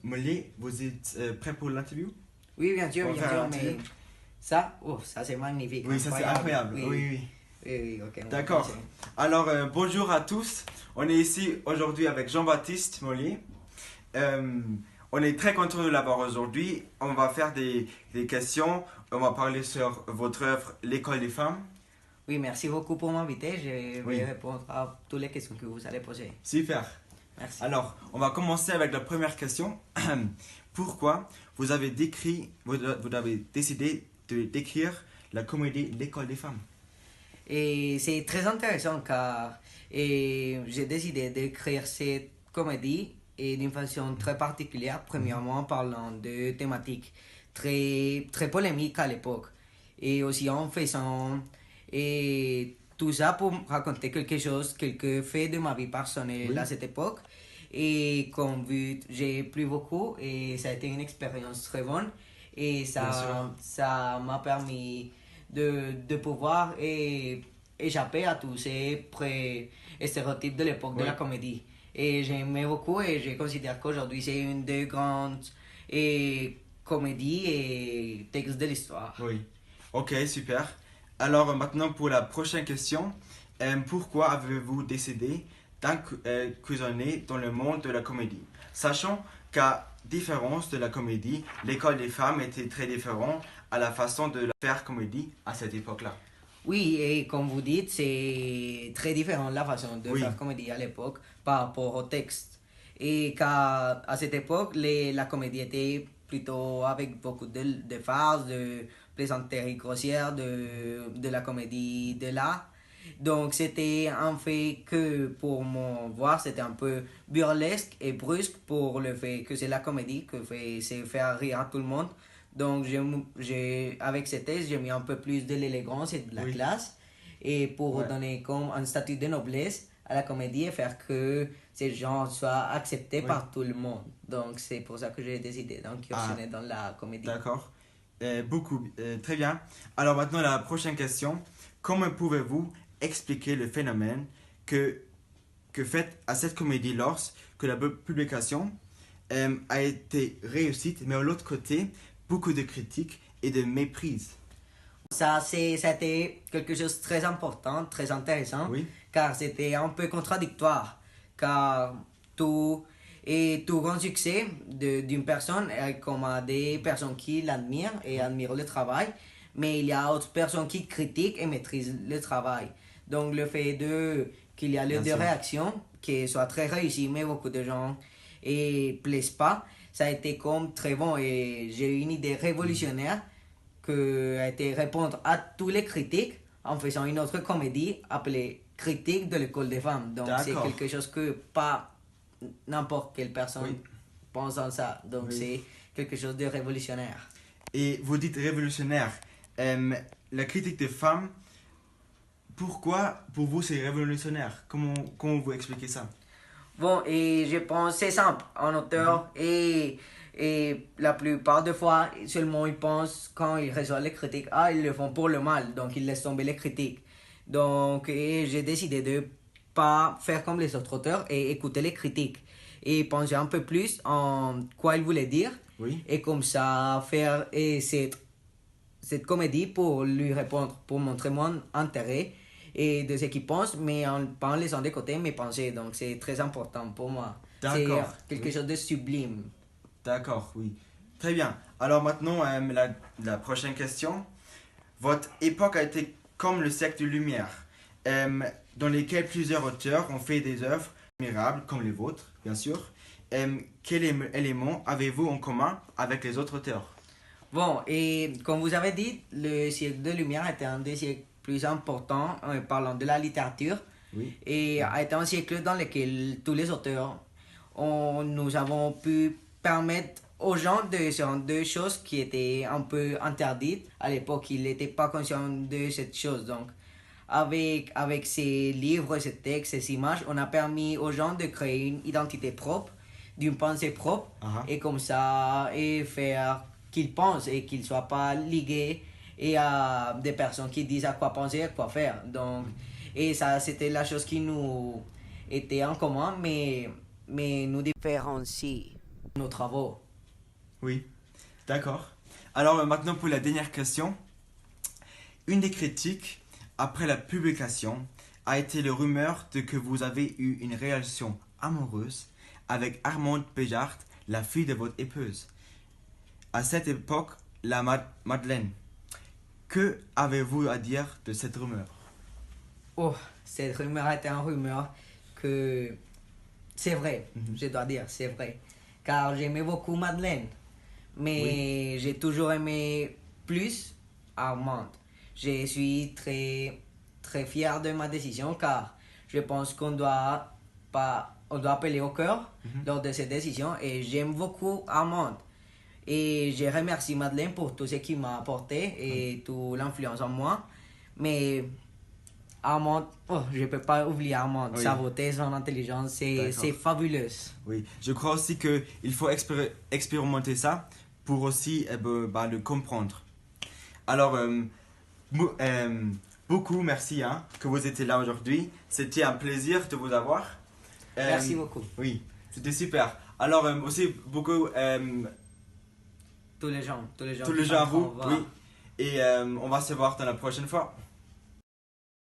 Molly, vous êtes prêt pour l'interview? Oui, bien sûr, mais ça, c'est magnifique. Oui, ça c'est incroyable. Oui, Oui. oui, ok. D'accord. Alors, bonjour à tous. On est ici aujourd'hui avec Jean-Baptiste Molly. On est très content de l'avoir aujourd'hui. On va faire des questions. On va parler sur votre œuvre L'école des femmes. Oui, merci beaucoup pour m'inviter. Je vais répondre à toutes les questions que vous allez poser. Super. Merci. Alors, on va commencer avec la première question. Pourquoi vous avez décidé de d'écrire la comédie L'école des femmes? Et c'est très intéressant car j'ai décidé d'écrire cette comédie et d'une façon très particulière, premièrement en parlant de thématiques très polémiques à l'époque et aussi en faisant et tout ça pour raconter quelques faits de ma vie personnelle à cette époque. Et comme vu, j'ai plu beaucoup et ça a été une expérience très bonne et ça m'a permis de pouvoir échapper à tous ces stéréotypes de l'époque de la comédie. Et j'aimais beaucoup et je considère qu'aujourd'hui c'est une des grandes comédies et textes de l'histoire. Oui. Ok, super. Alors maintenant pour la prochaine question. Pourquoi avez-vous décidé d'incursionner dans le monde de la comédie? Sachant qu'à différence de la comédie, l'école des femmes était très différente à la façon de faire comédie à cette époque-là. Oui, et comme vous dites, c'est très différent la façon de faire comédie à l'époque par rapport au texte. Et qu'à cette époque, la comédie était plutôt avec beaucoup de farces, de plaisanteries grossières, de la comédie de l'art. Donc c'était un fait que pour mon voir, c'était un peu burlesque et brusque pour le fait que c'est la comédie, c'est faire rire à tout le monde. Donc avec ce texte, j'ai mis un peu plus de l'élégance et de la classe et pour donner comme un statut de noblesse à la comédie et faire que ces gens soient acceptés par tout le monde. Donc c'est pour ça que j'ai décidé d'incursionner dans la comédie. D'accord. Très bien. Alors maintenant la prochaine question. Comment pouvez-vous expliquer le phénomène que fait à cette comédie lorsque la publication a été réussite, mais de l'autre côté, beaucoup de critiques et de méprise? Ça a été quelque chose de très important, très intéressant, car c'était un peu contradictoire, car tout grand succès d'une personne, comme à des personnes qui l'admirent et admirent le travail, mais il y a d'autres personnes qui critiquent et maîtrisent le travail. Donc le fait qu'il y a les deux réactions, qui soient très réussies, mais beaucoup de gens ne plaisent pas, ça a été comme très bon et j'ai eu une idée révolutionnaire qui a été répondre à tous les critiques en faisant une autre comédie appelée Critique de l'école des femmes. Donc c'est quelque chose que pas n'importe quelle personne pense en ça. Donc c'est quelque chose de révolutionnaire. Et vous dites révolutionnaire. La critique des femmes, pourquoi pour vous c'est révolutionnaire? Comment vous expliquez ça? Bon, et je pense c'est simple. Un auteur et la plupart des fois, seulement ils pensent quand ils reçoivent les critiques, ils le font pour le mal, donc ils laissent tomber les critiques. Donc j'ai décidé de pas faire comme les autres auteurs et écouter les critiques et penser un peu plus en quoi ils voulaient dire et comme ça faire cette comédie pour lui répondre, pour montrer mon intérêt et de ce qu'ils pensent, mais pas en laissant de côté mes pensées. Donc c'est très important pour moi. C'est quelque chose de sublime. D'accord, oui. Très bien. Alors maintenant, la prochaine question. Votre époque a été comme le siècle de Lumière, dans lesquels plusieurs auteurs ont fait des œuvres admirables, comme les vôtres, bien sûr. Quel élément avez-vous en commun avec les autres auteurs? Bon, et comme vous avez dit, le siècle de Lumière était un des siècles plus importants en parlant de la littérature. Et a été un siècle dans lequel tous les auteurs, nous avons pu permettre aux gens de se rendre de choses qui étaient un peu interdites. À l'époque, ils n'étaient pas conscients de cette chose. Donc, avec ces livres, ces textes, ces images, on a permis aux gens de créer une identité propre, d'une pensée propre, et comme ça, et faire qu'ils pensent et qu'ils ne soient pas ligués et à des personnes qui disent à quoi penser, à quoi faire. Donc, et ça, c'était la chose qui nous était en commun, mais nous différencie nos travaux. Oui, d'accord. Alors maintenant pour la dernière question. Une des critiques après la publication a été le rumeur de que vous avez eu une relation amoureuse avec Armande Péjart, la fille de votre épouse. À cette époque, la Madeleine. Que avez-vous à dire de cette rumeur? Oh, cette rumeur était une rumeur que c'est vrai, je dois dire, c'est vrai. Car j'aimais beaucoup Madeleine, mais j'ai toujours aimé plus Armande. Je suis très fier de ma décision car je pense on doit appeler au cœur lors de cette décision et j'aime beaucoup Armande. Et je remercie Madeleine pour tout ce qu'il m'a apporté et toute l'influence en moi. Mais Armande, oh, je ne peux pas oublier Armande. Sa beauté, son intelligence, c'est fabuleux. Oui, je crois aussi qu'il faut expérimenter ça pour aussi le comprendre. Alors, beaucoup merci que vous étiez là aujourd'hui. C'était un plaisir de vous avoir. Merci beaucoup. Oui, c'était super. Alors, aussi beaucoup... tous les gens à vous, oui. Et on va se voir dans la prochaine fois.